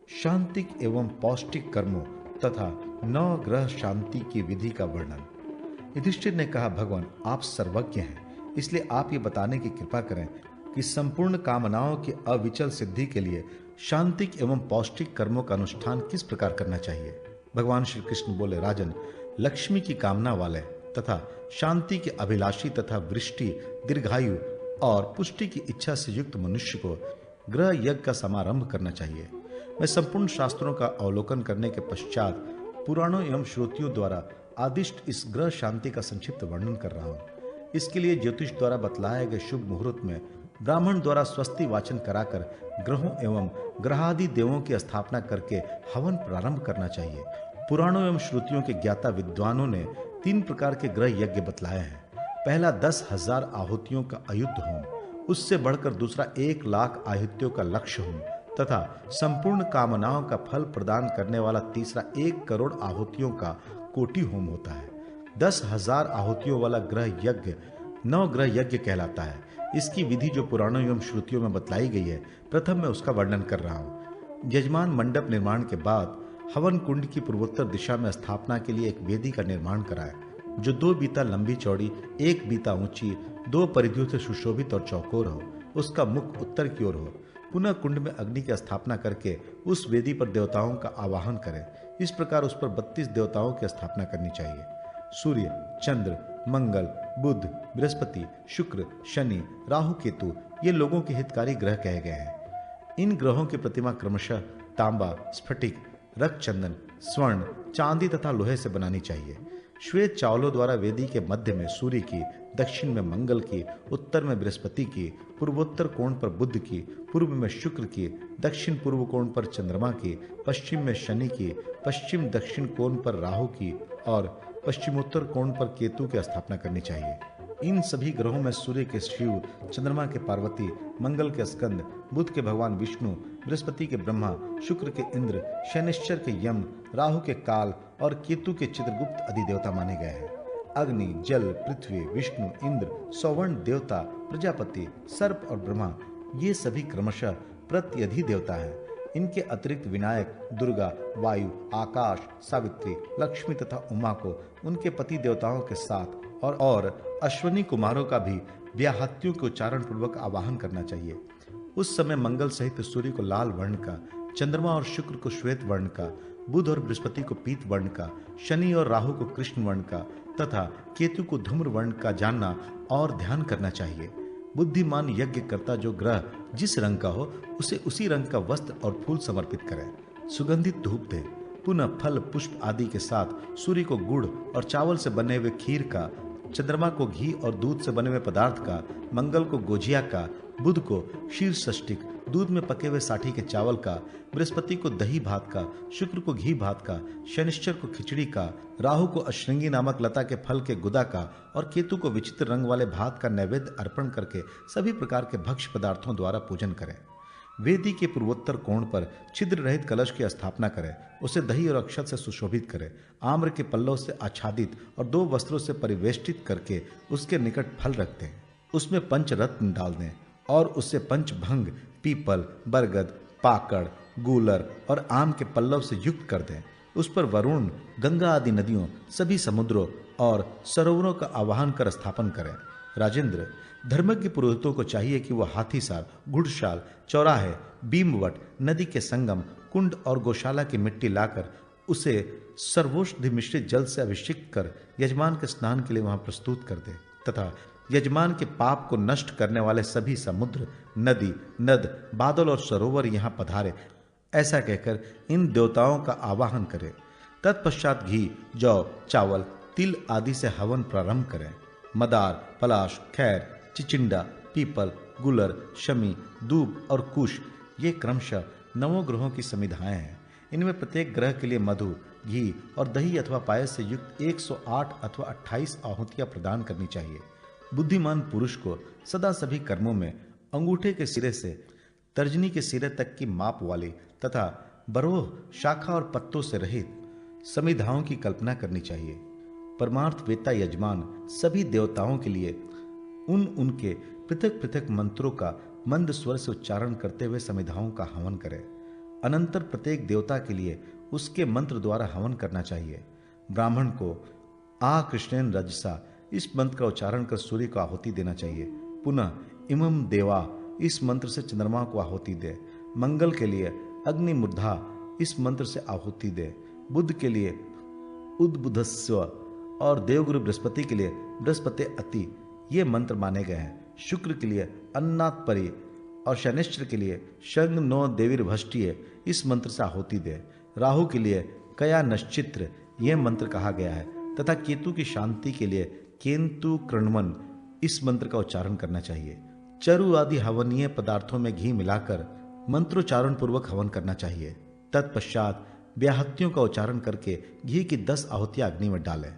शांतिक एवं पौष्टिक कर्मों तथा नवग्रह शांति की विधि का वर्णन। युधिष्ठिर ने कहा, भगवान आप सर्वज्ञ हैं, इसलिए आप ये बताने की कृपा करें कि संपूर्ण कामनाओं की अविचल सिद्धि के लिए शांतिक एवं पौष्टिक कर्मों का अनुष्ठान किस प्रकार करना चाहिए। भगवान श्री कृष्ण बोले, राजन, लक्ष्मी की कामना वाले तथा शांति के अभिलाषी तथा वृष्टि, दीर्घायु और पुष्टि की इच्छा से युक्त मनुष्य को ग्रह यज्ञ का समारंभ करना चाहिए। मैं संपूर्ण शास्त्रों का अवलोकन करने के पश्चात पुराणों एवं श्रुतियों द्वारा आदिष्ट इस ग्रह शांति का संक्षिप्त वर्णन कर रहा हूँ। इसके लिए ज्योतिष द्वारा बतलाए गए शुभ मुहूर्त में ब्राह्मण द्वारा स्वस्ति वाचन कराकर ग्रहों एवं ग्रहादि देवों की स्थापना करके हवन प्रारंभ करना चाहिए। पुराणों एवं श्रुतियों के ज्ञाता विद्वानों ने 3 प्रकार के ग्रह यज्ञ बतलाए हैं। पहला 10,000 आहुतियों का अयुद्ध होम, उससे बढ़कर दूसरा 1,00,000 आहुतियों का लक्ष्य होम तथा संपूर्ण कामनाओं का फल प्रदान करने वाला तीसरा 1 करोड़ आहुतियों का कोटि होम होता है। 10,000 आहुतियों वाला ग्रह यज्ञ नवग्रह यज्ञ कहलाता है। इसकी विधि जो पुराणों एवं श्रुतियों में बतलाई गई है, प्रथम मैं उसका वर्णन कर रहा हूँ। यजमान मंडप निर्माण के बाद हवन कुंड की पूर्वोत्तर दिशा में स्थापना के लिए एक वेदी का निर्माण कराए, जो 2 बीता लंबी चौड़ी, 1 बीता ऊंची, 2 परिधियों से सुशोभित और चौकोर हो। उसका मुख उत्तर की ओर हो। पुनः कुंड में अग्नि की स्थापना करके उस वेदी पर देवताओं का आवाहन करें। इस प्रकार उस पर 32 देवताओं की स्थापना करनी चाहिए। सूर्य, चंद्र, मंगल, बुध, बृहस्पति, शुक्र, शनि, राहु, केतु ये लोगों के हितकारी ग्रह कहे गए हैं। इन ग्रहों की प्रतिमा क्रमशः तांबा, स्फटिक, रक्तचंदन, स्वर्ण, चांदी तथा लोहे से बनानी चाहिए। श्वेत चावलों द्वारा वेदी के मध्य में सूर्य की, दक्षिण में मंगल की, उत्तर में बृहस्पति की, पूर्वोत्तर कोण पर बुध की, पूर्व में शुक्र की, दक्षिण पूर्व कोण पर चंद्रमा की, पश्चिम में शनि की, पश्चिम दक्षिण कोण पर राहु की और पश्चिमोत्तर कोण पर केतु की स्थापना करनी चाहिए। इन सभी ग्रहों में सूर्य के शिव, चंद्रमा के पार्वती, मंगल के स्कंद, बुध के भगवान विष्णु, बृहस्पति के ब्रह्मा, शुक्र के इंद्र, शनिश्चर के यम, राहु के काल और केतु के चित्रगुप्त आदि देवता माने गए हैं। अग्नि, जल, पृथ्वी, विष्णु, इंद्र, सौवर्ण देवता, प्रजापति, सर्प और ब्रह्मा ये सभी क्रमशः प्रत्यधि देवता हैं। इनके अतिरिक्त विनायक, दुर्गा, वायु, आकाश, सावित्री, लक्ष्मी तथा उमा को उनके पति देवताओं के साथ और अश्वनी कुमारों का भी व्याहत्यों के उच्चारण पूर्वक आवाहन करना चाहिए। उस समय मंगल सहित सूर्य को लाल वर्ण का, चंद्रमा और शुक्र को श्वेत वर्ण का, बुध और बृहस्पति को पीत वर्ण का, शनि और राहु को कृष्ण वर्ण का तथा केतु को धूम्र वर्ण का जानना और ध्यान करना चाहिए। बुद्धिमान यज्ञकर्ता जो ग्रह जिस रंग का हो उसे उसी रंग का वस्त्र और फूल समर्पित करे। सुगंधित धूप दे। पुनः फल पुष्प आदि के साथ सूर्य को गुड़ और चावल से बने हुए खीर का, चंद्रमा को घी और दूध से बने हुए पदार्थ का, मंगल को गोजिया का, बुध को क्षीर षष्टिक दूध में पके हुए साठी के चावल का, बृहस्पति को दही भात का, शुक्र को घी भात का, शनिश्चर को खिचड़ी का, राहु को अश्रृंगी नामक लता के फल के गुदा का और केतु को विचित्र रंग वाले भात का नैवेद्य अर्पण करके सभी प्रकार के भक्ष्य पदार्थों द्वारा पूजन करें। वेदी के पूर्वोत्तर कोण पर छिद्र रहित कलश की स्थापना करें। उसे दही और अक्षत से सुशोभित करें। आम्र के पल्लव से आच्छादित और 2 वस्त्रों से परिवेष्टित करके उसके निकट फल रख दें। उसमें पंचरत्न डाल दें और उससे पंचभंग, पीपल, बरगद, पाकड़, गूलर और आम के पल्लव से युक्त कर दें। उस पर वरुण, गंगा आदि नदियों, सभी समुद्रों और सरोवरों का आवाहन कर स्थापन करें। राजेंद्र, धर्मज्ञ पुरोहितों को चाहिए कि वह हाथीसार, घुड़शाल, चौराहे, बीमवट, नदी के संगम, कुंड और गौशाला की मिट्टी लाकर उसे सर्वौषधि मिश्रित जल से अभिषेक कर यजमान के स्नान के लिए वहां प्रस्तुत कर दे तथा यजमान के पाप को नष्ट करने वाले सभी समुद्र, नदी, नद, बादल और सरोवर यहाँ पधारे, ऐसा कहकर इन देवताओं का आवाहन करें। तत्पश्चात घी, जौ, चावल, तिल आदि से हवन प्रारंभ करें। मदार, पलाश, खैर, चिचिंडा, पीपल, गुलर, शमी, दूब और कुश ये क्रमशः 9 ग्रहों की समिधाएं हैं। इनमें प्रत्येक ग्रह के लिए मधु, घी और दही अथवा पायस से युक्त 108 अथवा 28 आहुतियां प्रदान करनी चाहिए। बुद्धिमान पुरुष को सदा सभी कर्मों में अंगूठे के सिरे से तर्जनी के सिरे तक की माप वाली तथा बरोह, शाखा और पत्तों से रहित समिधाओं की कल्पना करनी चाहिए। परमार्थ वेत्ता यजमान सभी देवताओं के लिए उनके पृथक पृथक मंत्रों का मंद स्वर से उच्चारण करते हुए समिधाओं का हवन करें। अनंतर प्रत्येक देवता के लिए उसके मंत्र द्वारा हवन करना चाहिए। ब्राह्मण को आ कृष्णेन रजसा इस मंत्र का उच्चारण कर सूर्य को आहुति देना चाहिए। पुनः इमं देवा इस मंत्र से चंद्रमा को आहुति दे। मंगल के लिए अग्नि मूर्धा इस मंत्र से आहुति दे। बुध के लिए उद्बुधस्व और देवगुरु बृहस्पति के लिए बृहस्पति अति ये मंत्र माने गए हैं। शुक्र के लिए अन्नात्परि और शनिश्चर के लिए शंग नो देवीर्भष्टीय इस मंत्र से आहुति दे। राहु के लिए कया नश्चित्र यह मंत्र कहा गया है तथा केतु की शांति के लिए केन्तु कृण्वन इस मंत्र का उच्चारण करना चाहिए। चरु आदि हवनीय पदार्थों में घी मिलाकर मंत्रोच्चारण पूर्वक हवन करना चाहिए। तत्पश्चात व्याहत्यों का उच्चारण करके घी की 10 आहुतियां अग्नि में डालें।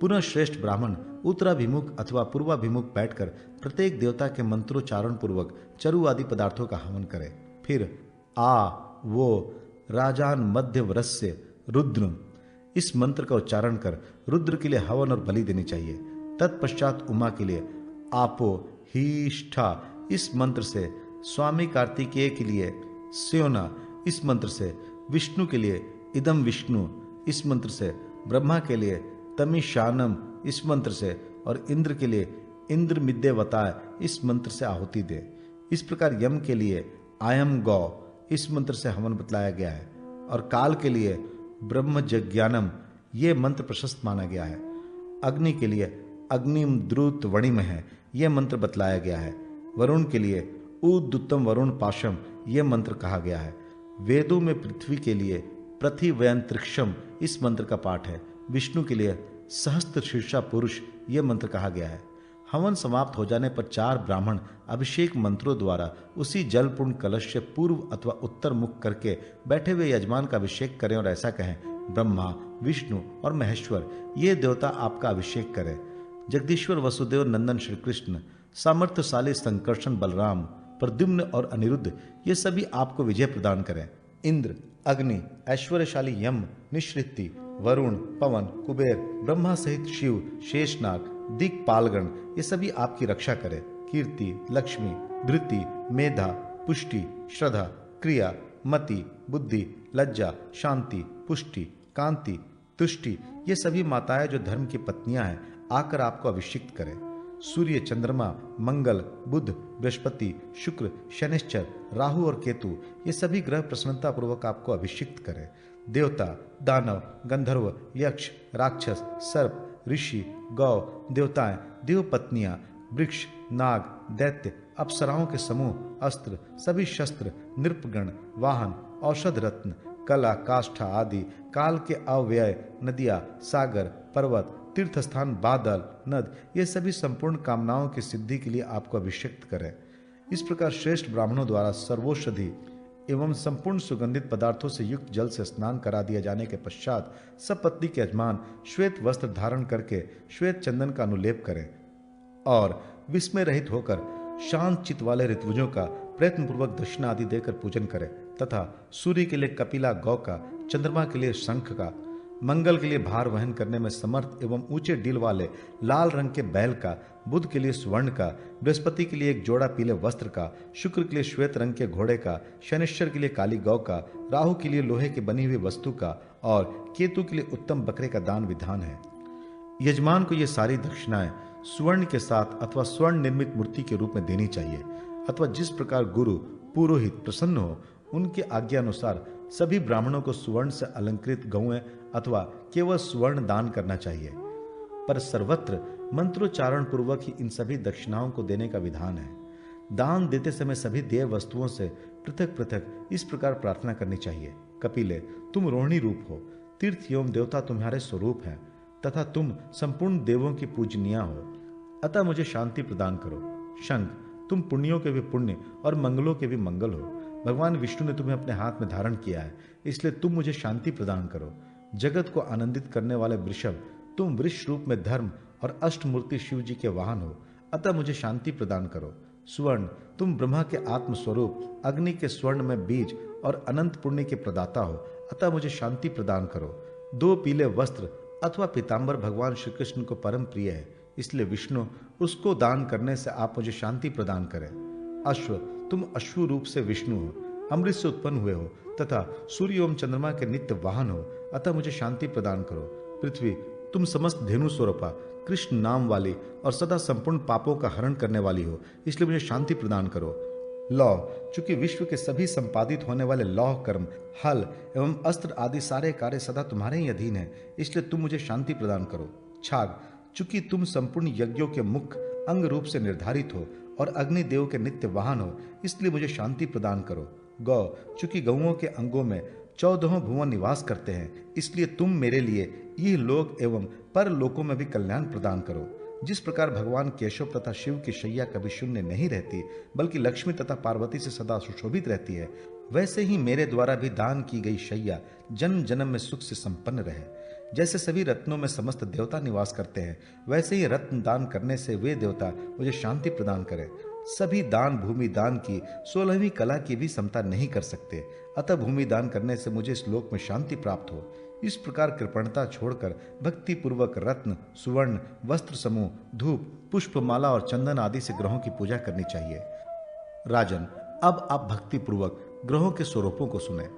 पुनः श्रेष्ठ ब्राह्मण उत्तराभिमुख अथवा पूर्वाभिमुख बैठकर प्रत्येक देवता के मंत्रोच्चारण पूर्वक चरु आदि पदार्थों का हवन करे। फिर आ वो राजान मध्य वरस्य रुद्र इस मंत्र का उच्चारण कर रुद्र के लिए हवन और बलि देनी चाहिए। तत्पश्चात उमा के लिए आपो हीष्ठा इस मंत्र से, स्वामी कार्तिकेय के लिए स्योना इस मंत्र से, विष्णु के लिए इदम विष्णु इस मंत्र से, ब्रह्मा के लिए तमिशानम इस मंत्र से और इंद्र के लिए इंद्र मिद्यवताय इस मंत्र से आहुति दे। इस प्रकार यम के लिए आयम गौ इस मंत्र से हवन बतलाया गया है और काल के लिए ब्रह्मजज्ञानम ये मंत्र प्रशस्त माना गया है। अग्नि के लिए अग्निम द्रुत वणिम है यह मंत्र बतलाया गया है। वरुण के लिए उद्दुतम वरुण पाशम यह मंत्र कहा गया है। वेदों में पृथ्वी के लिए पृथिव्यंतरिक्षम इस मंत्र का पाठ है। विष्णु के लिए सहस्त्र शीर्षा पुरुष यह मंत्र कहा गया है। हवन समाप्त हो जाने पर 4 ब्राह्मण अभिषेक मंत्रों द्वारा उसी जलपूर्ण कलश से पूर्व अथवा उत्तर मुख करके बैठे हुए यजमान का अभिषेक करें और ऐसा कहें, ब्रह्मा विष्णु और महेश्वर ये देवता आपका अभिषेक करें। जगदीश्वर वसुदेव नंदन श्री कृष्ण, सामर्थ्यशाली संकर्षण बलराम, प्रद्युम्न और अनिरुद्ध ये सभी आपको विजय प्रदान करें। इंद्र, अग्नि, ऐश्वर्यशाली यम, निश्रिति, वरुण, पवन, कुबेर, ब्रह्मा सहित शिव, शेषनाग, दिक्पालगण ये सभी आपकी रक्षा करें। कीर्ति, लक्ष्मी, धृति, मेधा, पुष्टि, श्रद्धा, क्रिया, मति, बुद्धि, लज्जा, शांति, पुष्टि, कांति, तुष्टि ये सभी माताएं जो धर्म की पत्नियां हैं आकर आपको अभिषिक्त करें। सूर्य, चंद्रमा, मंगल, बुध, बृहस्पति, शुक्र, शनिश्चर, राहु और केतु ये सभी ग्रह प्रसन्नता पूर्वक आपको अभिषिक्त करें। देवता, दानव, गंधर्व, यक्ष, राक्षस, सर्प, ऋषि, गौ, देवताएं, देव पत्नियां, वृक्ष, नाग, दैत्य, अप्सराओं के समूह, अस्त्र, सभी शस्त्र, नृपगण, वाहन, औषध रत्न, कला, काष्ठा आदि, काल के अव्यय, नदियां, सागर, पर्वत, तीर्थ स्थान, बादल, नद ये सभी संपूर्ण कामनाओं की सिद्धि के लिए आपको अभिषिक्त करें। इस प्रकार श्रेष्ठ ब्राह्मणों द्वारा सर्वौषधि एवं संपूर्ण सुगंधित पदार्थों से युक्त जल से स्नान करा दिया जाने के पश्चात सपत्नी के यजमान श्वेत वस्त्र धारण करके श्वेत चंदन का अनुलेप करें और विस्मय रहित होकर शांत चित्त वाले ऋत्विजों का प्रयत्न पूर्वक दक्षिणा आदि देकर पूजन करें तथा सूर्य के लिए कपिला गौ का, चंद्रमा के लिए शंख का, मंगल के लिए भार वहन करने में समर्थ एवं ऊंचे डील वाले लाल रंग के बैल का, बुध के लिए स्वर्ण का, बृहस्पति के लिए एक जोड़ा पीले वस्त्र का, शुक्र के लिए श्वेत रंग के घोड़े का, शनिश्चर के लिए काली गौ का, राहु के लिए लोहे की बनी हुई वस्तु का और केतु के लिए उत्तम बकरे का दान विधान है। यजमान को ये सारी दक्षिणाएं स्वर्ण के साथ अथवा स्वर्ण निर्मित मूर्ति के रूप में देनी चाहिए अथवा जिस प्रकार गुरु पुरोहित प्रसन्न हो उनके आज्ञा अनुसार सभी ब्राह्मणों को सुवर्ण से अलंकृत गौएं अथवा केवल स्वर्ण दान करना चाहिए। पर सर्वत्र मंत्रोच्चारण पूर्वक ही इन सभी दक्षिणाओं को देने का विधान है। दान देते समय सभी देय वस्तुओं से पृथक पृथक इस प्रकार प्रार्थना करनी चाहिए, कपिले तुम रोहिणी रूप हो, तीर्थ एवं देवता तुम्हारे स्वरूप हैं तथा तुम संपूर्ण देवों की पूजनीया हो, अतः मुझे शांति प्रदान करो। शंख तुम पुण्यों के भी पुण्य और मंगलों के भी मंगल हो। भगवान विष्णु ने तुम्हें अपने हाथ में धारण किया है, इसलिए तुम मुझे शांति प्रदान करो। जगत को आनंदित करने वाले वृषभ तुम वृक्ष रूप में धर्म और अष्टमूर्ति शिव जी के वाहन हो, अतः मुझे शांति प्रदान करो। स्वर्ण तुम ब्रह्मा के आत्म स्वरूप, अग्नि के स्वर्ण में बीज और अनंत पुण्य के प्रदाता हो, अतः मुझे शांति प्रदान करो। 2 पीले वस्त्र अथवा पीताम्बर भगवान श्री कृष्ण को परम प्रिय है, इसलिए विष्णु उसको दान करने से आप मुझे शांति प्रदान करें। अश्व तुम अश्व रूप से विष्णु हो, अमृत से उत्पन्न हुए हो तथा सूर्य एवं चंद्रमा के नित्य वाहन हो, अतः मुझे शांति प्रदान करो। पृथ्वी, तुम समस्त धेनु स्वरूपा, कृष्ण नाम वाली और सदा संपूर्ण पापों का हरण करने वाली हो, इसलिए मुझे शांति प्रदान करो। लौ, चूंकि विश्व के सभी संपादित होने वाले लौह कर्म, हल एवं अस्त्र आदि सारे कार्य सदा तुम्हारे ही अधीन है, इसलिए तुम मुझे शांति प्रदान करो। छाग, चूंकि तुम संपूर्ण यज्ञों के मुख्य अंग रूप से निर्धारित हो और अग्निदेव के नित्य वाहन हो, इसलिए मुझे शांति प्रदान करो। गौ, चूंकि गौओं के अंगों में 14 भुवन निवास करते हैं, इसलिए तुम मेरे लिए यह लोक एवं पर लोकों में भी कल्याण प्रदान करो। जिस प्रकार भगवान केशव तथा शिव की शैया कभी शून्य नहीं रहती, बल्कि लक्ष्मी तथा पार्वती से सदा सुशोभित रहती है, वैसे ही मेरे द्वारा भी दान की गई शैया जन्म जन्म में सुख से संपन्न रहे। जैसे सभी रत्नों में समस्त देवता निवास करते हैं, वैसे ही रत्न दान करने से वे देवता मुझे शांति प्रदान करें। सभी दान भूमि दान की 16वीं कला की भी समता नहीं कर सकते, अतः भूमि दान करने से मुझे इस लोक में शांति प्राप्त हो। इस प्रकार कृपणता छोड़कर भक्ति पूर्वक रत्न, सुवर्ण, वस्त्र समूह, धूप, पुष्पमाला और चंदन आदि से ग्रहों की पूजा करनी चाहिए। राजन, अब आप भक्ति पूर्वक ग्रहों के स्वरूपों को सुने।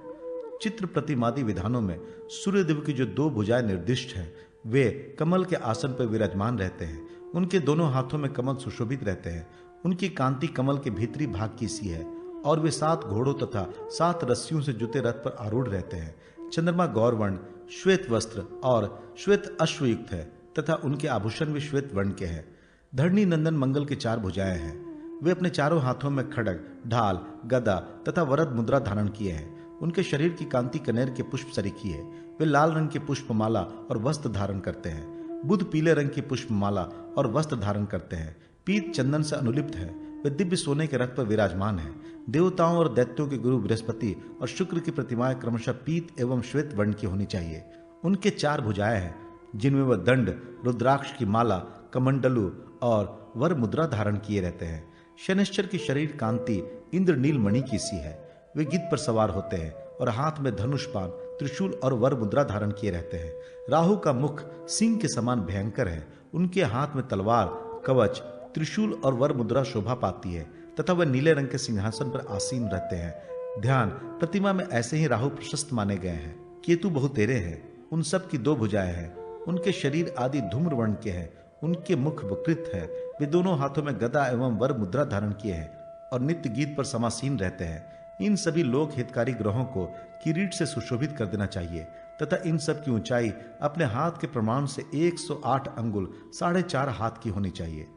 चित्र प्रतिमादि विधानों में सूर्यदेव की जो 2 भुजाएं निर्दिष्ट हैं, वे कमल के आसन पर विराजमान रहते हैं। उनके दोनों हाथों में कमल सुशोभित रहते हैं। उनकी कांति कमल के भीतरी भाग की सी है और वे 7 घोड़ों तथा 7 रस्सियों से जुते रथ पर आरूढ़ रहते हैं। चंद्रमा गौरवर्ण, श्वेत वस्त्र और श्वेत अश्वयुक्त है तथा उनके आभूषण भी श्वेत वर्ण के हैं। धरणी नंदन मंगल की 4 भुजाएं हैं। वे अपने चारों हाथों में खड्ग, ढाल, गदा तथा वरद मुद्रा धारण किए हैं। उनके शरीर की कांति कनेर के पुष्प सरीखी है। वे लाल रंग की पुष्पमाला और वस्त्र धारण करते हैं। बुध पीले रंग की पुष्पमाला और वस्त्र धारण करते हैं। पीत चंदन से अनुलिप्त है। वे दिव्य सोने के रथ पर विराजमान है। देवताओं और दैत्यों के गुरु बृहस्पति और शुक्र की प्रतिमाएं क्रमशः पीत एवं श्वेत वर्ण की होनी चाहिए। उनके 4 भुजाएं हैं, जिनमें वह दंड, रुद्राक्ष की माला, कमंडलू और वर मुद्रा धारण किए रहते हैं। शनिश्चर की शरीर कांति इंद्रनील मणि की सी है। वे गिद्ध पर सवार होते हैं और हाथ में धनुष बाण, त्रिशूल और वर मुद्रा धारण किए रहते हैं। राहु का मुख सिंह के समान भयंकर है। उनके हाथ में तलवार, कवच, त्रिशूल और वर मुद्रा शोभा पाती है तथा वह नीले रंग के सिंहासन पर आसीन रहते हैं। ध्यान, प्रतिमा में ऐसे ही राहु प्रशस्त माने गए हैं। केतु बहुतेरे हैं। उन सब की 2 भुजाएं हैं। उनके शरीर आदि धूम्र वर्ण के हैं। उनके मुख वकृत है। वे दोनों हाथों में गदा एवं वर मुद्रा धारण किए हैं और नित्य गीत पर समासीन रहते हैं। इन सभी लोक हितकारी ग्रहों को किरीट से सुशोभित कर देना चाहिए तथा इन सब की ऊंचाई अपने हाथ के प्रमाण से 108 अंगुल 4.5 हाथ की होनी चाहिए।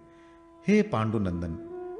हे पांडुनंदन,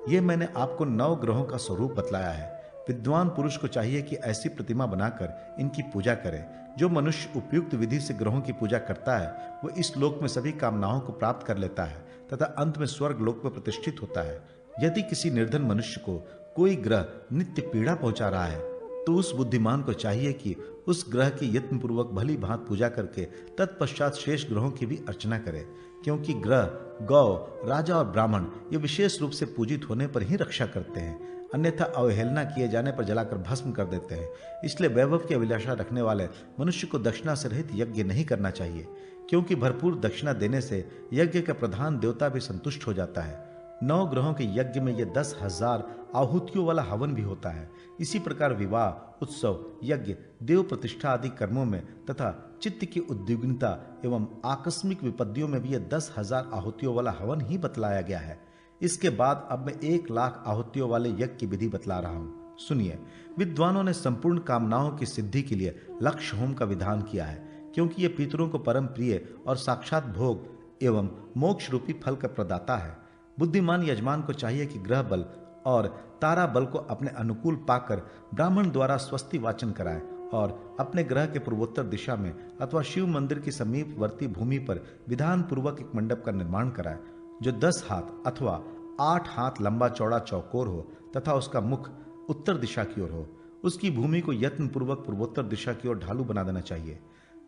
ये मैंने आपको 9 ग्रहों का स्वरूप बतलाया है। विद्वान पुरुष को चाहिए कि ऐसी प्रतिमा बनाकर इनकी पूजा करे। जो मनुष्य उपयुक्त विधि से ग्रहों की पूजा करता है, वो इस लोक में सभी कामनाओं को प्राप्त कर लेता है तथा अंत में स्वर्ग लोक में प्रतिष्ठित होता है। यदि किसी निर्धन मनुष्य को कोई ग्रह नित्य पीड़ा पहुंचा रहा है, तो उस बुद्धिमान को चाहिए कि उस ग्रह की यत्नपूर्वक भली भांत पूजा करके तत्पश्चात शेष ग्रहों की भी अर्चना करे, क्योंकि ग्रह, गौ, राजा और ब्राह्मण ये विशेष रूप से पूजित होने पर ही रक्षा करते हैं, अन्यथा अवहेलना किए जाने पर जलाकर भस्म कर देते हैं। इसलिए वैभव की अभिलाषा रखने वाले मनुष्य को दक्षिणा से रहित यज्ञ नहीं करना चाहिए, क्योंकि भरपूर दक्षिणा देने से यज्ञ का प्रधान देवता भी संतुष्ट हो जाता है। 9 ग्रहों के यज्ञ में यह 10,000 आहुतियों वाला हवन भी होता है। इसी प्रकार विवाह, उत्सव, यज्ञ, देव प्रतिष्ठा आदि कर्मों में तथा चित्त की उद्विग्नता एवं आकस्मिक विपत्तियों में भी यह 10,000 आहुतियों वाला हवन ही बतलाया गया है। इसके बाद अब मैं 1,00,000 आहुतियों वाले यज्ञ की विधि बतला रहा हूँ। सुनिए, विद्वानों ने संपूर्ण कामनाओं की सिद्धि के लिए लक्ष्य होम का विधान किया है, क्योंकि यह पितरों को परम प्रिय और साक्षात भोग एवं मोक्ष रूपी फल का प्रदाता है। बुद्धिमान यजमान को चाहिए कि ग्रह बल और तारा बल को अपने अनुकूल पाकर ब्राह्मण द्वारा स्वस्ति वाचन कराए और अपने ग्रह के पूर्वोत्तर दिशा में अथवा शिव मंदिर की समीपवर्ती भूमि पर विधान पूर्वक एक मंडप का निर्माण कराए, जो 10 हाथ अथवा 8 हाथ लंबा चौड़ा चौकोर हो तथा उसका मुख उत्तर दिशा की ओर हो। उसकी भूमि को यत्न पूर्वक पूर्वोत्तर दिशा की ओर ढालू बना देना चाहिए।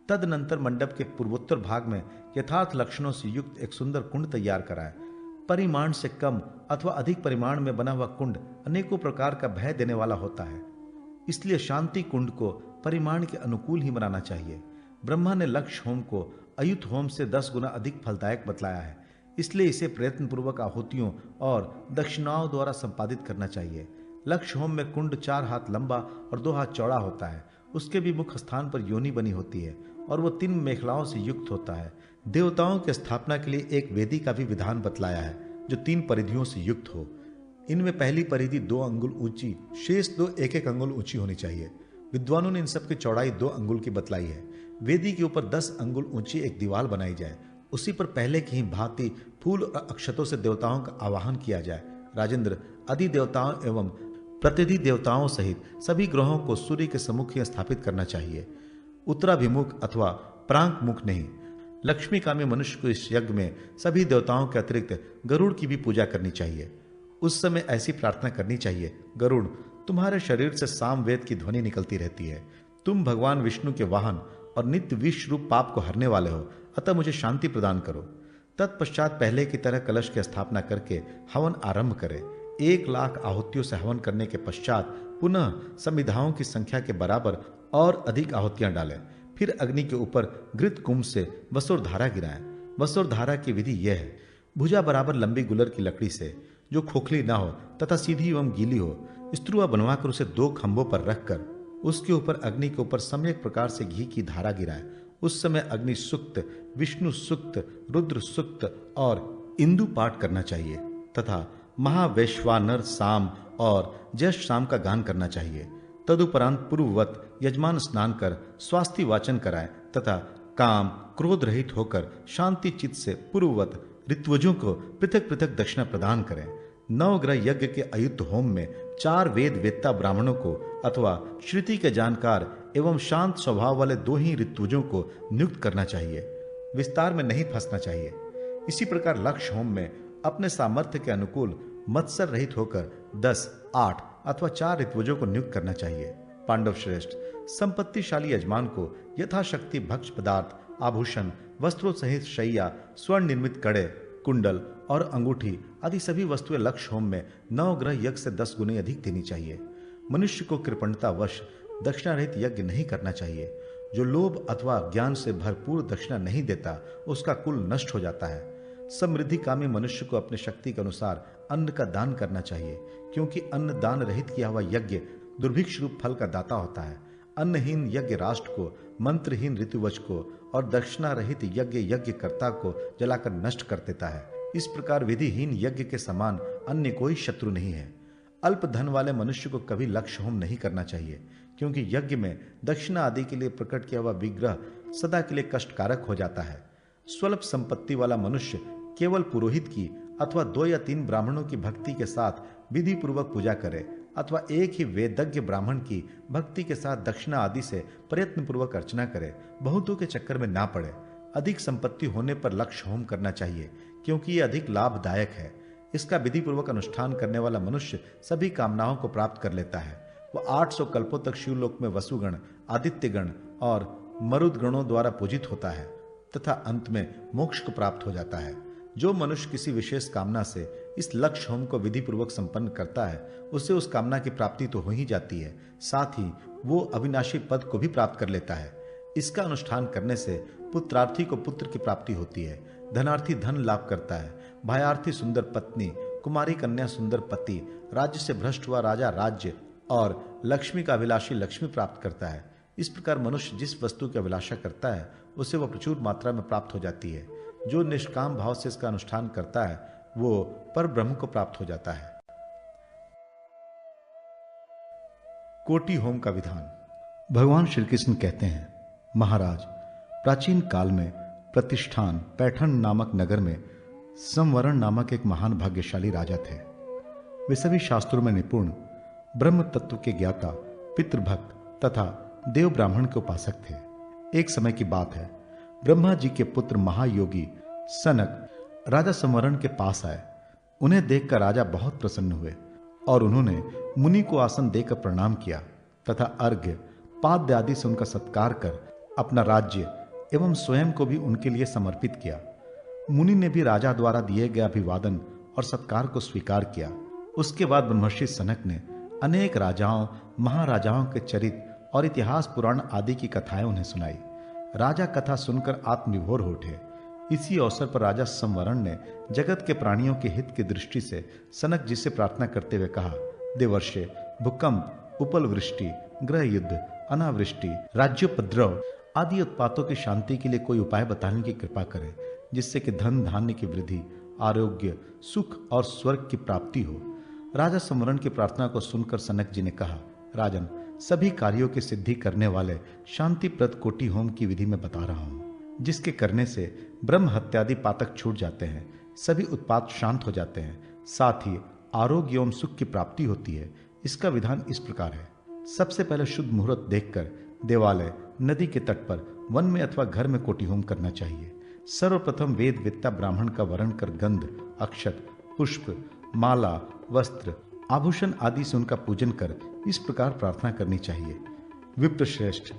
तदनंतर मंडप के पूर्वोत्तर भाग में यथार्थ लक्षणों से युक्त एक सुंदर कुंड तैयार कराए। परिमाण से कम अथवा अधिक परिमाण में बना हुआ कुंड अनेकों प्रकार का भय देने वाला होता है, इसलिए शांति कुंड को परिमाण के अनुकूल ही बनाना चाहिए। ब्रह्मा ने लक्ष्य होम को अयुत होम से 10 गुना अधिक फलदायक बतलाया है, इसलिए इसे प्रयत्न पूर्वक आहुतियों और दक्षिणाओं द्वारा संपादित करना चाहिए। लक्ष्य होम में कुंड 4 हाथ लंबा और 2 हाथ चौड़ा होता है। उसके भी मुख्य स्थान पर योनि बनी होती है और वो 3 मेखलाओं से युक्त होता है। देवताओं की स्थापना के लिए एक वेदी का भी विधान बतलाया है जो 3 परिधियों से युक्त हो। इनमें पहली परिधि 2 अंगुल ऊंची, शेष 2 1-1 अंगुल ऊंची होनी चाहिए। विद्वानों ने इन सब की चौड़ाई 2 अंगुल की बतलाई है। वेदी के ऊपर 10 अंगुल ऊंची एक दीवार बनाई जाए, उसी पर पहले की ही भांति फूल और अक्षतों से देवताओं का आवाहन किया जाए। राजेंद्र, अधि देवताओं एवं प्रतिधि देवताओं सहित सभी ग्रहों को सूर्य के सम्मुख ही स्थापित करना चाहिए, उत्तराभिमुख अथवा प्रांक मुख नहीं। लक्ष्मी कामी मनुष्य को इस यज्ञ में सभी देवताओं के अतिरिक्त गरुड़ की भी पूजा करनी चाहिए। उस समय ऐसी प्रार्थना करनी चाहिए, गरुड़, तुम्हारे शरीर से सामवेद की ध्वनि निकलती रहती है। तुम भगवान विष्णु के वाहन और नित्य विष रूप पाप को हरने वाले हो, अतः मुझे शांति प्रदान करो। तत्पश्चात पहले की तरह कलश की स्थापना करके हवन आरंभ करें। 1,00,000 आहुतियों से हवन करने के पश्चात पुनः समिधाओं की संख्या के बराबर और अधिक आहुतियां डालें। फिर अग्नि के ऊपर घृत कुंभ से वसुर धारा गिराएं। वसुर धारा की विधि यह है, भुजा बराबर लंबी गुलर की लकड़ी से, जो खोखली ना हो तथा सीधी एवं गीली हो, स्त्रुआ बनवाकर उसे 2 खंभों पर रखकर उसके ऊपर अग्नि के ऊपर सम्यक प्रकार से घी की धारा गिराएं। उस समय अग्नि सूक्त, विष्णु सूक्त, रुद्र सूक्त और इंदु पाठ करना चाहिए तथा महावैश्वानर साम और जय शाम का गान करना चाहिए। तदुपरांत पूर्ववत यजमान स्नान कर स्वास्थ्य वाचन कराएं तथा काम क्रोध रहित होकर शांति चित्त से पूर्ववत ऋत्वजों को पृथक पृथक दक्षिणा प्रदान करें। 9 ग्रह यज्ञ के अयुक्त होम में 4 वेद वेत्ता ब्राह्मणों को अथवा श्रुति के जानकार एवं शांत स्वभाव वाले 2 ही ऋत्वजों को नियुक्त करना चाहिए। विस्तार में नहीं फंसना चाहिए। इसी प्रकार लक्ष्य होम में अपने सामर्थ्य के अनुकूल मत्सर रहित होकर 10, 8 अथवा 4 ऋत्वजों को नियुक्त करना चाहिए। पांडव श्रेष्ठ, संपत्तिशाली यजमान को यथाशक्ति भक्ष्य पदार्थ, आभूषण, वस्त्रों सहित शैया, स्वर्ण निर्मित कड़े, कुंडल और अंगूठी आदि सभी वस्तुएं लक्ष्य होम में 9 ग्रह यज्ञ से 10 गुने अधिक देनी चाहिए। मनुष्य को कृपणतावश दक्षिणा रहित यज्ञ नहीं करना चाहिए। जो लोभ अथवा ज्ञान से भरपूर दक्षिणा नहीं देता, उसका कुल नष्ट हो जाता है। समृद्धि कामी मनुष्य को अपने शक्ति के अनुसार अन्न का दान करना चाहिए, क्योंकि अन्न दान रहित किया हुआ यज्ञ दुर्भिक्ष रूप फल का दाता होता है। अन्नहीन यज्ञ राष्ट्र को, मंत्रहीन ऋतुवच को और दक्षिणा रहित यज्ञ यज्ञकर्ता को जलाकर नष्ट कर देता है। इस प्रकार विधिहीन यज्ञ के समान अन्य कोई शत्रु नहीं है। अल्प धन वाले मनुष्य को कभी लक्ष्य होम नहीं करना चाहिए, क्योंकि यज्ञ में दक्षिणा आदि के लिए प्रकट किया हुआ विग्रह सदा के लिए कष्टकारक हो जाता है। स्वल्प संपत्ति वाला मनुष्य केवल पुरोहित की अथवा 2 या 3 ब्राह्मणों की भक्ति के साथ विधि पूर्वक पूजा करे अथवा एक ही वेदज्ञ ब्राह्मण की भक्ति के साथ दक्षिणा आदि से प्रयत्न पूर्वक अर्चना करे, बहुतों के चक्कर में ना पड़े। अधिक संपत्ति होने पर लक्ष्य होम करना चाहिए, क्योंकि यह अधिक लाभदायक है। इसका विधि पूर्वक अनुष्ठान करने वाला मनुष्य सभी कामनाओं को प्राप्त कर लेता है। वह 800 कल्पों तक शिवलोक में वसुगण, आदित्यगण और मरुदगणों द्वारा पूजित होता है तथा अंत में मोक्ष को प्राप्त हो जाता है। जो मनुष्य किसी विशेष कामना से इस लक्ष्य होम को विधि पूर्वक संपन्न करता है, उसे उस कामना की प्राप्ति तो हो ही जाती है, साथ ही वो अविनाशी पद को भी प्राप्त कर लेता है। इसका अनुष्ठान करने से पुत्रार्थी को पुत्र की प्राप्ति होती है, धनार्थी धन लाभ करता है, भायार्थी सुंदर पत्नी, कुमारी कन्या सुंदर पति, राज्य से भ्रष्ट हुआ राजा राज्य और लक्ष्मी का अभिलाषी लक्ष्मी प्राप्त करता है। इस प्रकार मनुष्य जिस वस्तु की अभिलाषा करता है, उसे वह प्रचुर मात्रा में प्राप्त हो जाती है। जो निष्काम भाव से इसका अनुष्ठान करता है, वो पर ब्रह्म को प्राप्त हो जाता है। कोटि होम का विधान। भगवान श्री कृष्ण कहते हैं, महाराज, प्राचीन काल में प्रतिष्ठान पैठण नामक नगर में संवरण नामक एक महान भाग्यशाली राजा थे। वे सभी शास्त्रों में निपुण, ब्रह्म तत्व के ज्ञाता, पितृभक्त तथा देव ब्राह्मण के उपासक थे। एक समय की बात है, ब्रह्मा जी के पुत्र महायोगी सनक राजा संवरण के पास आए। उन्हें देखकर राजा बहुत प्रसन्न हुए और उन्होंने मुनि को आसन देकर प्रणाम किया तथा अर्घ्य पाद्य आदि से उनका सत्कार कर अपना राज्य एवं स्वयं को भी उनके लिए समर्पित किया। मुनि ने भी राजा द्वारा दिए गए अभिवादन और सत्कार को स्वीकार किया। उसके बाद ब्रह्मर्षि सनक ने अनेक राजाओं महाराजाओं के चरित्र और इतिहास पुराण आदि की कथाएं उन्हें सुनाई। राजा कथा सुनकर आत्मविभोर हो उठे। इसी अवसर पर राजा संवरण ने जगत के प्राणियों के हित की दृष्टि से सनक जी से प्रार्थना करते हुए कहा, देवर्षय, भूकंप, उपल वृष्टि, ग्रह युद्ध, अनावृष्टि, राज्योपद्रव आदि उत्पातों की शांति के लिए कोई उपाय बताने की कृपा करें, जिससे कि धन धान्य की वृद्धि, आरोग्य, सुख और स्वर्ग की प्राप्ति हो। राजा संवरण की प्रार्थना को सुनकर सनक जी ने कहा, राजन, सभी कार्यों की सिद्धि करने वाले शांतिप्रद कोटि होम की विधि में बता रहा हूं, जिसके करने से ब्रह्म हत्यादि पातक छूट जाते हैं, सभी उत्पात शांत हो जाते हैं, साथ ही आरोग्य एवं सुख की प्राप्ति होती है। इसका विधान इस प्रकार है। सबसे पहले शुद्ध मुहूर्त देखकर देवालय, नदी के तट पर, वन में अथवा घर में कोटि होम करना चाहिए। सर्वप्रथम वेद वेत्ता ब्राह्मण का वर्ण कर गंध, अक्षत, पुष्प, माला, वस्त्र, आभूषण आदि से उनका पूजन कर इस प्रकार प्रार्थना करनी चाहिए। विप्र श्रेष्ठ,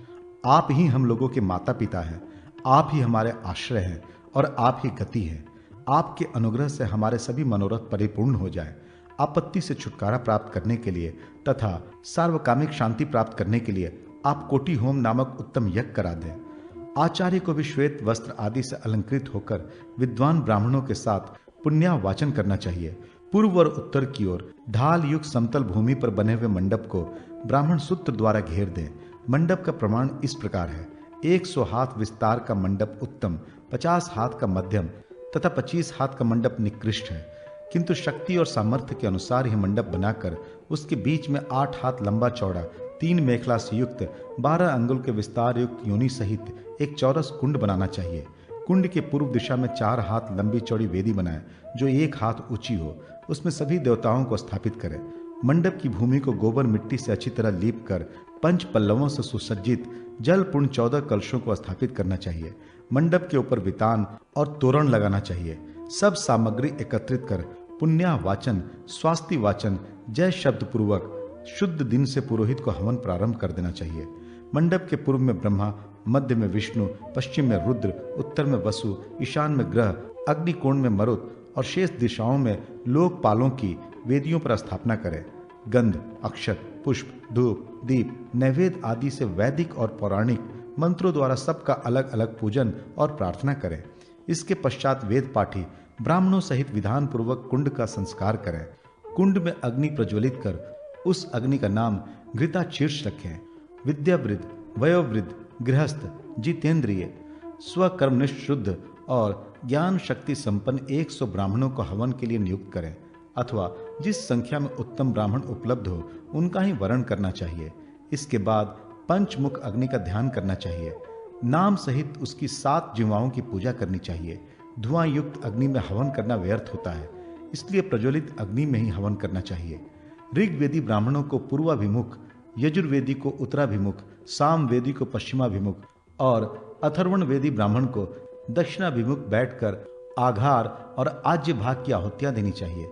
आप ही हम लोगों के माता पिता हैं, आप ही हमारे आश्रय हैं और आप ही गति हैं। आपके अनुग्रह से हमारे सभी मनोरथ परिपूर्ण हो जाए। आपत्ति से छुटकारा प्राप्त करने के लिए तथा सार्वकामिक शांति प्राप्त करने के लिए आप कोटि होम नामक उत्तम यज्ञ करा दें। आचार्य को भी श्वेत वस्त्र आदि से अलंकृत होकर विद्वान ब्राह्मणों के साथ पुण्यावाचन करना चाहिए। पूर्व और उत्तर की ओर ढाल युक्त समतल भूमि पर बने हुए मंडप को ब्राह्मण सूत्र द्वारा घेर दें। मंडप का प्रमाण इस प्रकार है: 100 हाथ विस्तार का मंडप उत्तम, 50 हाथ का मध्यम तथा 25 हाथ का मंडप निकृष्ट है, किंतु शक्ति और सामर्थ्य के अनुसार ही मंडप बनाकर उसके बीच में 8 हाथ लंबा चौड़ा, 3 मेखला से युक्त, 12 अंगुल के विस्तार युक्त योनि सहित एक चौरस कुंड बनाना चाहिए। कुंड के पूर्व दिशा में 4 हाथ लंबी चौड़ी वेदी बनाए, जो 1 हाथ ऊंची हो। उसमें सभी देवताओं को स्थापित करें। मंडप की भूमि को गोबर मिट्टी से अच्छी तरह लीप कर 5 पल्लवों से सुसज्जित जल पूर्ण 14 कलशों को स्थापित करना चाहिए। मंडप के ऊपर वितान और तोरण लगाना चाहिए। सब सामग्री एकत्रित कर पुण्यावाचन, स्वास्ति वाचन, जय शब्द पूर्वक शुद्ध दिन से पुरोहित को हवन प्रारंभ कर देना चाहिए। मंडप के पूर्व में ब्रह्मा, मध्य में विष्णु, पश्चिम में रुद्र, उत्तर में वसु, ईशान में ग्रह, अग्निकोण में मरुत और शेष दिशाओं में लोकपालों की वेदियों पर स्थापना करें। गंध, अक्षत, पुष्प, धूप, दीप, नैवेद्य आदि से वैदिक और पौराणिक मंत्रों द्वारा सबका अलग अलग पूजन और प्रार्थना करें। इसके पश्चात वेद पाठी ब्राह्मणों सहित विधान पूर्वक कुंड का संस्कार करें। कुंड में अग्नि प्रज्वलित कर उस अग्नि का नाम घृताशीर्ष रखें। विद्यावृद्ध, वयोवृद्ध, गृहस्थ, जितेंद्रिय, स्वकर्मनिष्ठ, शुद्ध और ज्ञान शक्ति संपन्न 100 ब्राह्मणों को हवन के लिए नियुक्त करें, अथवा जिस संख्या में उत्तम ब्राह्मण उपलब्ध हो उनका ही वरण करना चाहिए। इसके बाद पंचमुख अग्नि का ध्यान करना चाहिए। नाम सहित उसकी 7 जिह्वाओं की पूजा करनी चाहिए। धुआं युक्त अग्नि में हवन करना व्यर्थ होता है, इसलिए प्रज्वलित अग्नि में ही हवन करना चाहिए। ऋग्वेदी ब्राह्मणों को पूर्वाभिमुख, यजुर्वेदी को उत्तराभिमुख, सामवेदी को पश्चिमाभिमुख और अथर्वण वेदी ब्राह्मण को दक्षिणाभिमुख बैठकर आघार और आज्य भाग की आहुतियां देनी चाहिए।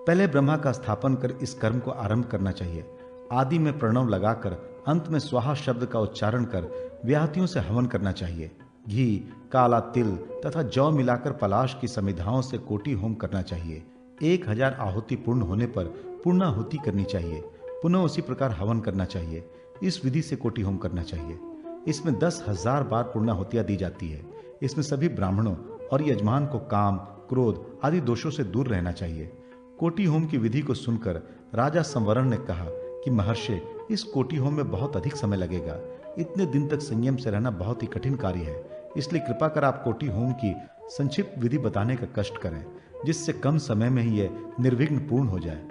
पहले ब्रह्मा का स्थापन कर इस कर्म को आरंभ करना चाहिए। आदि में प्रणव लगाकर अंत में स्वाहा शब्द का उच्चारण कर व्याहतियों से हवन करना चाहिए। घी, काला तिल तथा जौ मिलाकर पलाश की समिधाओं से कोटि होम करना चाहिए। 1000 आहुति पूर्ण होने पर पूर्णाहुति करनी चाहिए। पुनः उसी प्रकार हवन करना चाहिए। इस विधि से कोटि होम करना चाहिए। इसमें 10,000 बार पूर्णाहुतियां दी जाती है। इसमें सभी ब्राह्मणों और यजमान को काम, क्रोध आदि दोषों से दूर रहना चाहिए। कोटि होम की विधि को सुनकर राजा संवरण ने कहा कि महर्षि, इस कोटि होम में बहुत अधिक समय लगेगा। इतने दिन तक संयम से रहना बहुत ही कठिन कार्य है, इसलिए कृपा कर आप कोटि होम की संक्षिप्त विधि बताने का कष्ट करें, जिससे कम समय में ही यह निर्विघ्न पूर्ण हो जाए।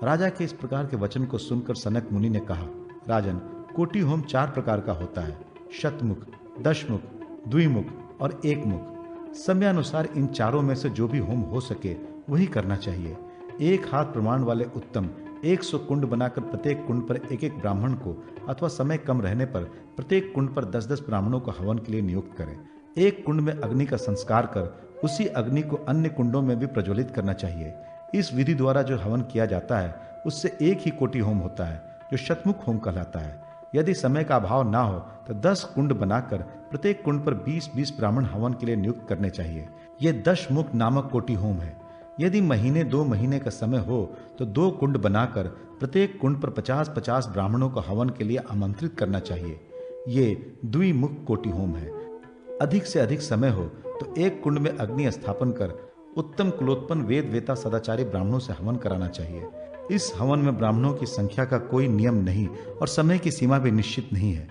राजा के इस प्रकार के वचन को सुनकर सनक मुनि ने कहा, राजन, कोटि होम 4 प्रकार का होता है: शतमुख, दशमुख, द्विमुख और एकमुख। समयानुसार इन चारों में से जो भी होम हो सके वही करना चाहिए। 1 हाथ प्रमाण वाले उत्तम 100 कुंड बनाकर प्रत्येक कुंड पर एक एक ब्राह्मण को, अथवा समय कम रहने पर प्रत्येक कुंड पर 10-10 ब्राह्मणों को हवन के लिए नियुक्त करें। एक कुंड में अग्नि का संस्कार कर उसी अग्नि को अन्य कुंडों में भी प्रज्वलित करना चाहिए। इस विधि द्वारा जो हवन किया जाता है उससे एक ही कोटि होम होता है, जो शतमुख होम कहलाता है। यदि समय का अभाव ना हो तो 10 कुंड बनाकर प्रत्येक कुंड पर 20-20 ब्राह्मण हवन के लिए नियुक्त करने चाहिए। यह दशमुख नामक कोटि होम है। यदि महीने 2 महीने का समय हो तो 2 कुंड बनाकर प्रत्येक कुंड पर 50-50 ब्राह्मणों को हवन के लिए आमंत्रित करना चाहिए। ये द्विमुख कोटि होम है। अधिक से अधिक समय हो तो एक कुंड में अग्नि स्थापन कर उत्तम कुलोत्पन्न वेद वेता सदाचारी ब्राह्मणों से हवन कराना चाहिए। इस हवन में ब्राह्मणों की संख्या का कोई नियम नहीं और समय की सीमा भी निश्चित नहीं है।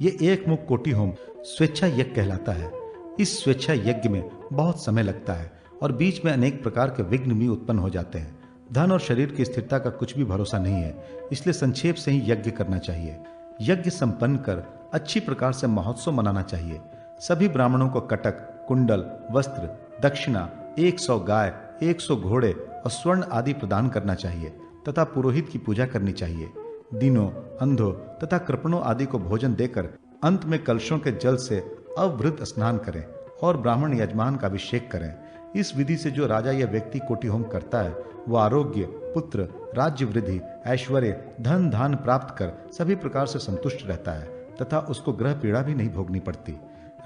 ये एक मुख कोटि होम स्वेच्छा यज्ञ कहलाता है। इस स्वेच्छा यज्ञ में बहुत समय लगता है और बीच में अनेक प्रकार के विघ्न भी उत्पन्न हो जाते हैं। धन और शरीर की स्थिरता का कुछ भी भरोसा नहीं है, इसलिए संक्षेप से ही यज्ञ करना चाहिए। यज्ञ संपन्न कर अच्छी प्रकार से महोत्सव मनाना चाहिए। सभी ब्राह्मणों को कटक, कुंडल, वस्त्र, दक्षिणा, 100 गाय, 100 घोड़े और स्वर्ण आदि प्रदान करना चाहिए तथा पुरोहित की पूजा करनी चाहिए। दीनों, अंधों तथा कृपणों आदि को भोजन देकर अंत में कलशों के जल से अवभृत स्नान करें और ब्राह्मण यजमान का अभिषेक करें। इस विधि से जो राजा या व्यक्ति कोटि होम करता है वह आरोग्य, पुत्र, राज्य वृद्धि, ऐश्वर्य, धन धान प्राप्त कर सभी प्रकार से संतुष्ट रहता है तथा उसको ग्रह पीड़ा भी नहीं भोगनी पड़ती।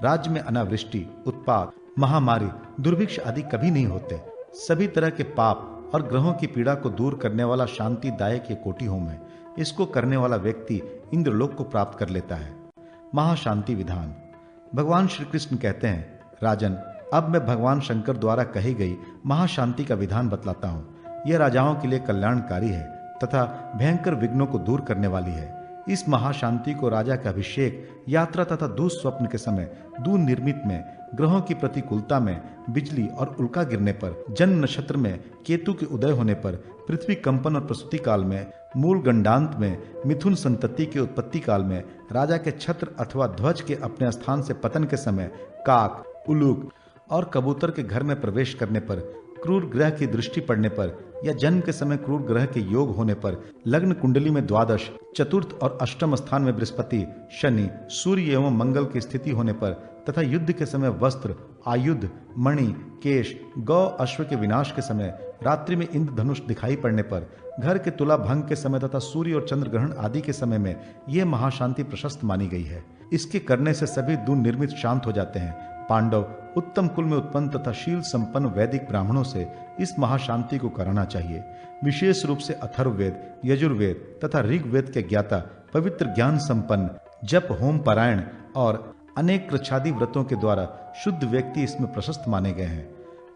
राज्य में अनावृष्टि, उत्पात, महामारी, दुर्भिक्ष आदि कभी नहीं होते। सभी तरह के पाप और ग्रहों की पीड़ा को दूर करने वाला शांतिदायक ये कोटि होम है। इसको करने वाला व्यक्ति इंद्रलोक को प्राप्त कर लेता है। महाशांति विधान। भगवान श्री कृष्ण कहते हैं, राजन, अब मैं भगवान शंकर द्वारा कही गई महाशांति का विधान बतलाता हूँ। यह राजाओं के लिए कल्याणकारी है तथा भयंकर विघ्नों को दूर करने वाली है। इस महाशांति को राजा का अभिषेक, यात्रा तथा दुःस्वप्न के समय, दूर निर्मित में, ग्रहों की प्रतिकूलता में, बिजली और उल्का गिरने पर, जन्म नक्षत्र में केतु के उदय होने पर, पृथ्वी कंपन और प्रसूति काल में, मूल गंडांत में, मिथुन संतति के उत्पत्ति काल में, राजा के छत्र अथवा ध्वज के अपने स्थान से पतन के समय, काक, उलूक और कबूतर के घर में प्रवेश करने पर, क्रूर ग्रह की दृष्टि पड़ने पर या जन्म के समय क्रूर ग्रह के योग होने पर, लग्न कुंडली में द्वादश, चतुर्थ और अष्टम स्थान में बृहस्पति, शनि, सूर्य एवं मंगल की स्थिति होने पर तथा युद्ध के समय वस्त्र, आयुध, मणि, केश, गौ, अश्व के विनाश के समय, रात्रि में इंद्रधनुष दिखाई पड़ने पर, घर के तुला भंग के समय तथा सूर्य और चंद्र ग्रहण आदि के समय में यह महाशांति प्रशस्त मानी गई है। इसके करने से सभी दूर निर्मित शांत हो जाते हैं। पांडव उत्तम कुल में उत्पन्न तथा शील संपन्न वैदिक ब्राह्मणों से इस महाशांति को कराना चाहिए। विशेष रूप से अथर्ववेद, यजुर्वेद तथा ऋग्वेद के ज्ञाता, पवित्र ज्ञान संपन्न, जप होम पारायण और अनेक कृच्छादि व्रतों के द्वारा शुद्ध व्यक्ति इसमें प्रशस्त माने गए हैं।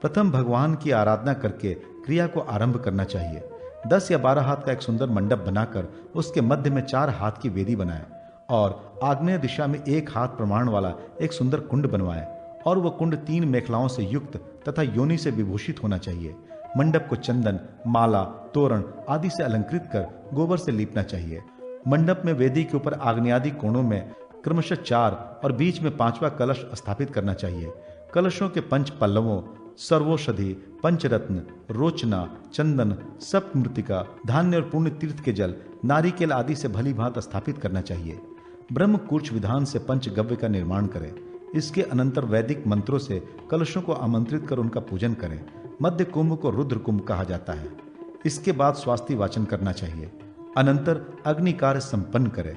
प्रथम भगवान की आराधना करके क्रिया को आरंभ करना चाहिए। 10 या 12 हाथ का एक सुंदर मंडप बनाकर उसके मध्य में 4 हाथ की वेदी बनाए और आग्नेय दिशा में 1 हाथ प्रमाण वाला एक सुंदर कुंड बनवाए और वह कुंड 3 मेखलाओं से युक्त तथा योनि से विभूषित होना चाहिए। मंडप को चंदन, माला, तोरण आदि से अलंकृत कर गोबर से लीपना चाहिए। मंडप में वेदी के ऊपर आग्नेयादि कोणों में क्रमशः 4 और बीच में 5वां कलश स्थापित करना चाहिए। कलशों के 5 पल्लवों, सर्वौषधि, पंचरत्न, रोचना, चंदन, सप्तमृतिका, धान्य और पुण्य तीर्थ के जल, नारिकेल आदि से भली भांति स्थापित करना चाहिए। ब्रह्म कूर्च विधान से पंचगव्य का निर्माण करें। इसके अनंतर वैदिक मंत्रों से कलशों को आमंत्रित कर उनका पूजन करें। मध्य कुंभ को रुद्र कुंभ कहा जाता है। इसके बाद स्वास्ति वाचन करना चाहिए। अनंतर अग्नि कार्य संपन्न करें।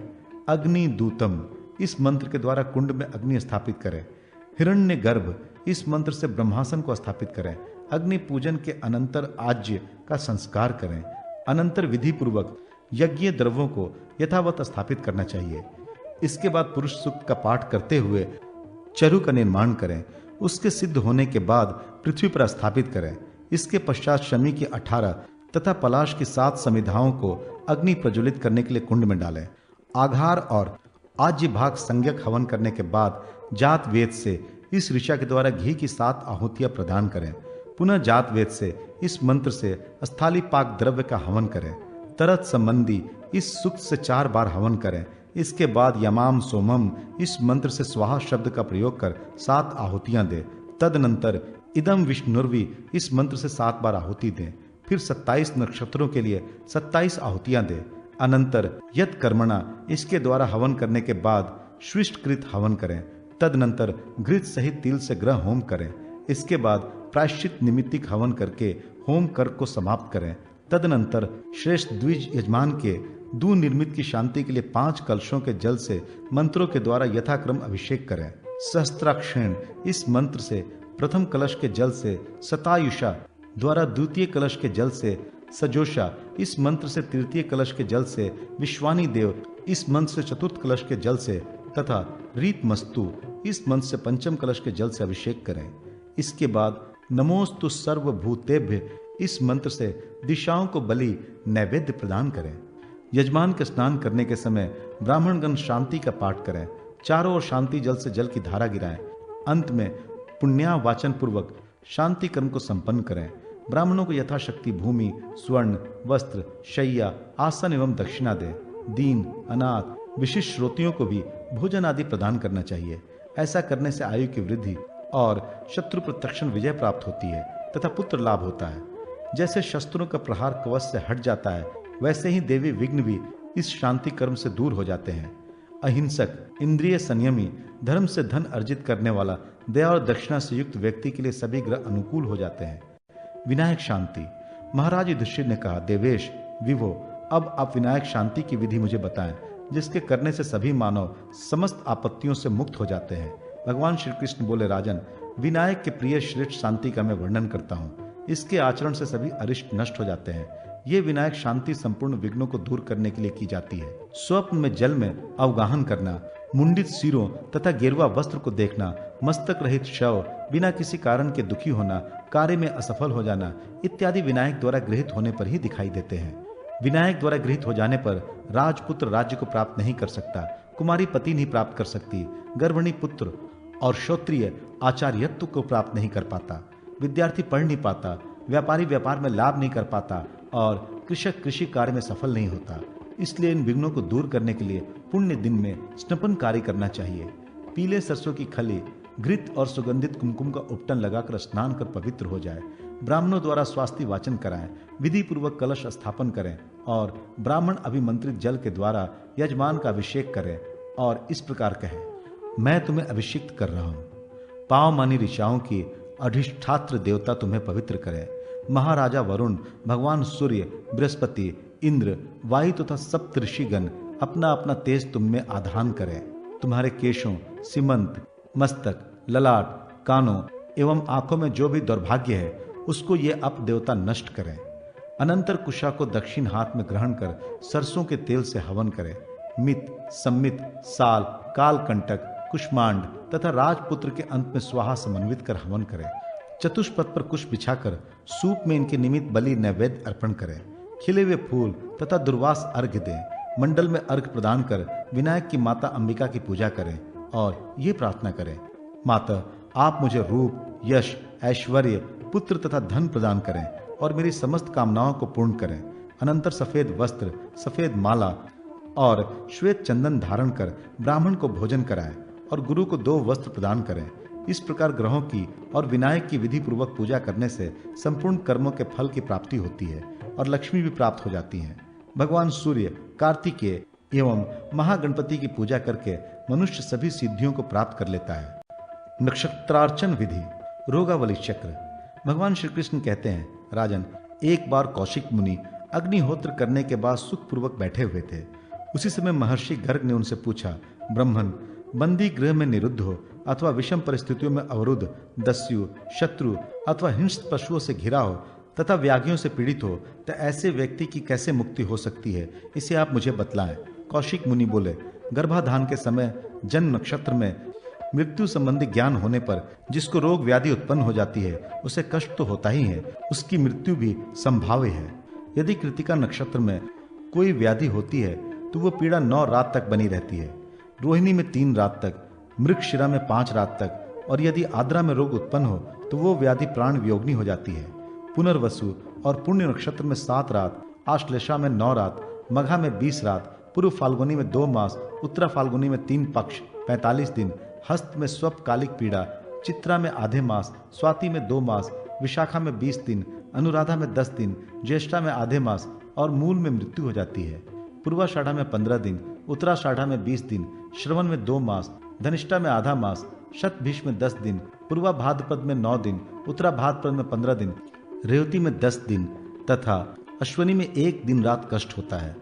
अग्नि दूतम इस मंत्र के द्वारा कुंड में अग्नि स्थापित करें। हिरण्य गर्भ इस मंत्र से ब्रह्मासन को स्थापित करें। अग्नि पूजन के अनंतर आज्य का संस्कार करें। अनंतर विधि पूर्वक यज्ञ द्रव्यों को यथावत स्थापित करना चाहिए। इसके बाद पुरुष सूक्त का पाठ करते हुए चरु का निर्माण करें। उसके सिद्ध होने के बाद पृथ्वी पर स्थापित करें। इसके पश्चात शमी की 18 तथा पलाश की 7 समिधाओं को अग्नि प्रज्वलित करने के लिए कुंड में डालें। आघार और आज्य भाग संज्ञक हवन करने के बाद जात वेद से इस ऋचा के द्वारा घी की 7 आहुतियां प्रदान करें। पुनः जात वेद से इस मंत्र से स्थाली पाक द्रव्य का हवन करें। तरत संबंधी इस सूक्त से 4 बार हवन करें। इसके बाद यमाम सोमम इस मंत्र से स्वाहा शब्द का प्रयोग कर 7 आहुतियां दें। तदनंतर इदम विष्णुर्वी इस मंत्र से 7 बार आहुति दें। फिर 27 नक्षत्रों के लिए 27 आहुतियां दें। अनंतर यत कर्मणा इसके द्वारा हवन करने के बाद स्विष्टकृत हवन करें। तदनंतर घृत सहित तिल से ग्रह होम करें। इसके बाद प्रायश्चित निमित्तिक हवन करके होम कर्क को समाप्त करें। तदनंतर श्रेष्ठ द्विज यजमान के दूर निर्मित की शांति के लिए 5 कलशों के जल से मंत्रों के द्वारा यथाक्रम अभिषेक करें। सहस्त्राक्षेण इस मंत्र से प्रथम कलश के जल से सतायुषा द्वारा द्वितीय कलश के जल से सजोषा इस मंत्र से तृतीय कलश के जल से विश्वानी देव इस मंत्र से चतुर्थ कलश के जल से तथा रीतमस्तु इस मंत्र से पंचम कलश के जल से अभिषेक करें। इसके बाद नमोस्तु सर्वभूतेभ्य इस मंत्र से दिशाओं को बलि नैवेद्य प्रदान करें। यजमान के स्नान करने के समय ब्राह्मणगण शांति का पाठ करें। चारों ओर शांति जल से जल की धारा गिराएं। अंत में पुण्यावाचन पूर्वक शांति कर्म को संपन्न करें। ब्राह्मणों को यथाशक्ति भूमि, स्वर्ण, वस्त्र, शैया, आसन एवं दक्षिणा दें। दीन, अनाथ, विशिष्ट श्रोतियों को भी भोजन आदि प्रदान करना चाहिए। ऐसा करने से आयु की वृद्धि और शत्रु पर तत्क्षण विजय प्राप्त होती है तथा पुत्र लाभ होता है। जैसे शस्त्रों का प्रहार कवच से हट जाता है, वैसे ही देवी विघ्न भी इस शांति कर्म से दूर हो जाते हैं। अहिंसक, इंद्रिय संयमी, धर्म से धन अर्जित करने वाला, दया और दक्षिणा से युक्त व्यक्ति के लिए सभी ग्रह अनुकूल हो जाते हैं। विनायक शांति। महाराज युधिष्ठिर ने कहा, देवेश, विभो, अब आप विनायक शांति की विधि मुझे बताएं, जिसके करने से सभी मानव समस्त आपत्तियों से मुक्त हो जाते हैं। भगवान श्री कृष्ण बोले, राजन, विनायक के प्रिय श्रेष्ठ शांति का मैं वर्णन करता हूँ। इसके आचरण से सभी अरिष्ट नष्ट हो जाते हैं। ये विनायक शांति संपूर्ण विघ्नों को दूर करने के लिए की जाती है। स्वप्न में जल में अवगाहन करना, मुंडित सिरों तथा गेरुआ वस्त्र को देखना, मस्तक रहित शव, बिना किसी कारण के दुखी होना, कार्य में असफल हो जाना इत्यादि विनायक द्वारा गृहीत होने पर ही दिखाई देते हैं। विनायक द्वारा गृहीत हो जाने पर राजपुत्र राज्य को प्राप्त नहीं कर सकता, कुमारी पति नहीं प्राप्त कर सकती, गर्भिणी पुत्र और श्रोत्रिय आचार्यत्व को प्राप्त नहीं कर पाता, विद्यार्थी पढ़ नहीं पाता, व्यापारी व्यापार में लाभ नहीं कर पाता और कृषक कृषि कार्य में सफल नहीं होता। इसलिए इन विघ्नों को दूर करने के लिए पुण्य दिन में स्नपन कार्य करना चाहिए। पीले सरसों की खली, घृत और सुगंधित कुमकुम का उपटन लगाकर स्नान कर पवित्र हो जाए। ब्राह्मणों द्वारा स्वास्थ्य वाचन कराएं, विधि पूर्वक कलश स्थापन करें और ब्राह्मण अभिमंत्रित जल के द्वारा यजमान का अभिषेक करें और इस प्रकार कहें, मैं तुम्हें अभिषिक्त कर रहा हूं। पाव मानी ऋचाओं की अधिष्ठात्र देवता तुम्हें पवित्र करें। महाराजा वरुण, भगवान सूर्य, बृहस्पति, इंद्र, वायु तथा सप्त ऋषिगण अपना अपना तेज तुम में आधान करें। तुम्हारे केशों, सीमंत, मस्तक, ललाट, कानों एवं आंखों में जो भी दुर्भाग्य है उसको ये अप देवता नष्ट करें। अनंतर कुशा को दक्षिण हाथ में ग्रहण कर सरसों के तेल से हवन करें। मित, सम्मित, साल, कालकंटक, कुष्मांड तथा राजपुत्र के अंत में स्वाहा समन्वित कर हवन करें। चतुष्पथ पर कुश बिछाकर सूप में इनके निमित्त बलि नैवेद्य अर्पण करें। खिले हुए फूल तथा दुर्वास अर्घ्य दें। मंडल में अर्घ्य प्रदान कर विनायक की माता अंबिका की पूजा करें और ये प्रार्थना करें, माता, आप मुझे रूप, यश, ऐश्वर्य, पुत्र तथा धन प्रदान करें और मेरी समस्त कामनाओं को पूर्ण करें। अनंतर सफेद वस्त्र, सफेद माला और श्वेत चंदन धारण कर ब्राह्मण को भोजन कराएं और गुरु को 2 वस्त्र प्रदान करें। इस प्रकार ग्रहों की और विनायक की विधि पूर्वक पूजा करने से संपूर्ण कर्मों के फल की प्राप्ति होती है और लक्ष्मी भी प्राप्त हो जाती है। भगवान सूर्य, कार्तिकेय एवं महागणपति की पूजा करके मनुष्य सभी सिद्धियों को प्राप्त कर लेता है। नक्षत्रार्चन विधि। रोगावली चक्र। भगवान श्री कृष्ण कहते हैं, राजन, एक बार कौशिक मुनि अग्निहोत्र करने के बाद सुखपूर्वक बैठे हुए थे। उसी समय महर्षि गर्ग ने उनसे पूछा, ब्राह्मण, बंदी गृह में निरुद्ध हो अथवा विषम परिस्थितियों में अवरुद्ध, दस्यु, शत्रु अथवा हिंस्र पशुओं से घिरा हो तथा व्याधियों से पीड़ित हो, तो ऐसे व्यक्ति की कैसे मुक्ति हो सकती है, इसे आप मुझे बतलाएं। कौशिक मुनि बोले, गर्भाधान के समय जन्म नक्षत्र में मृत्यु संबंधी ज्ञान होने पर जिसको रोग व्याधि उत्पन्न हो जाती है उसे कष्ट तो होता ही है, उसकी मृत्यु भी संभाव्य है। यदि कृतिका नक्षत्र में कोई व्याधि होती है तो वो पीड़ा 9 रात तक बनी रहती है, रोहिणी में 3 रात तक, मृगशिरा में 5 रात तक और यदि आद्रा में रोग उत्पन्न हो तो वो व्याधि प्राण वियोगिनी हो जाती है। पुनर्वसु और पुण्य नक्षत्र में 7 रात, आश्लेषा में 9 रात, मघा में 20 रात, पूर्व फाल्गुनी में 2 मास, उत्तरा फाल्गुनी में 3 पक्ष 45 दिन, हस्त में स्वप्नकालिक पीड़ा, चित्रा में आधे मास, स्वाति में 2 मास, विशाखा में 20 दिन, अनुराधा में 10 दिन, ज्येष्ठा में आधे मास और मूल में मृत्यु हो जाती है। पूर्वाषाढ़ा में 15 दिन, उत्तराषाढ़ा में 20 दिन, श्रवण में 2 मास, धनिष्ठा में आधा मास, शतभिष में 10 दिन, पूर्वा भाद्रपद में 9 दिन, उत्तरा भाद्रपद में 15 दिन, रेवती में 10 दिन तथा अश्वनी में 1 दिन रात कष्ट होता है।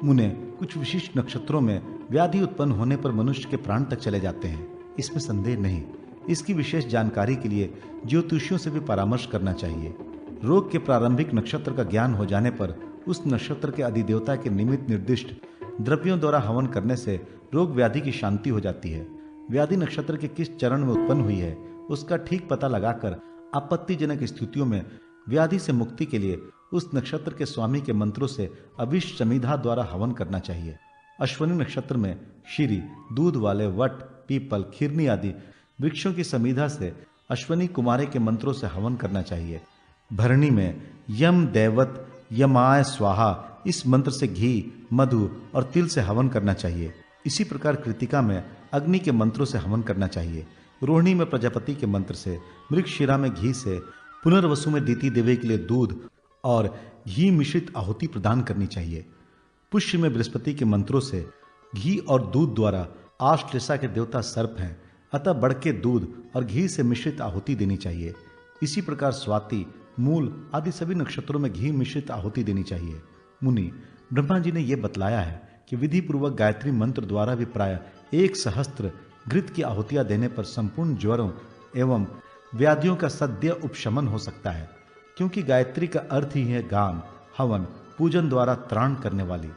मुने, कुछ विशिष्ट नक्षत्रों में व्याधि उत्पन्न होने पर मनुष्य के प्राण तक चले जाते हैं, इसमें संदेह नहीं। इसकी विशेष जानकारी के लिए ज्योतिषियों से भी परामर्श करना चाहिए। रोग के प्रारंभिक नक्षत्र का ज्ञान हो जाने पर उस नक्षत्र के अधिदेवता के निमित्त निर्दिष्ट द्रव्यों द्वारा हवन करने से रोग व्याधि की शांति हो जाती है। व्याधि नक्षत्र के किस चरण में उत्पन्न हुई है उसका ठीक पता लगाकर आपत्तिजनक स्थितियों में व्याधि से मुक्ति के लिए उस नक्षत्र के स्वामी के मंत्रों से अविष्ट समिधा द्वारा हवन करना चाहिए। अश्विनी नक्षत्र में शीरी, दूध वाले वट, पीपल, खीरनी आदि वृक्षों की समिधा से अश्विनी कुमारे के मंत्रों से हवन करना चाहिए। भरणी में यम दैवत यमाय स्वाहा इस मंत्र से घी, मधु और तिल से हवन करना चाहिए। इसी प्रकार कृतिका में अग्नि के मंत्रों से हवन करना चाहिए। रोहिणी में प्रजापति के मंत्र से, मृगशिरा में घी से, पुनर्वसु में दीति देवी के लिए दूध और घी मिश्रित आहुति प्रदान करनी चाहिए। पुष्य में बृहस्पति के मंत्रों से घी और दूध द्वारा, आश्लेषा के देवता सर्प हैं, अतः बढ़ के दूध और घी से मिश्रित आहुति देनी चाहिए। इसी प्रकार स्वाति, मूल आदि सभी नक्षत्रों में घी मिश्रित आहुति देनी चाहिए। मुनि, ब्रह्मा जी ने यह बतलाया है कि विधि पूर्वक गायत्री मंत्र द्वारा भी प्राय 1 सहस्त्र घृत की आहुतियां देने पर संपूर्ण ज्वरों एवं व्याधियों का सद्य उपशमन हो सकता है, क्योंकि गायत्री का अर्थ ही है गान, हवन, पूजन द्वारा त्राण करने वाली।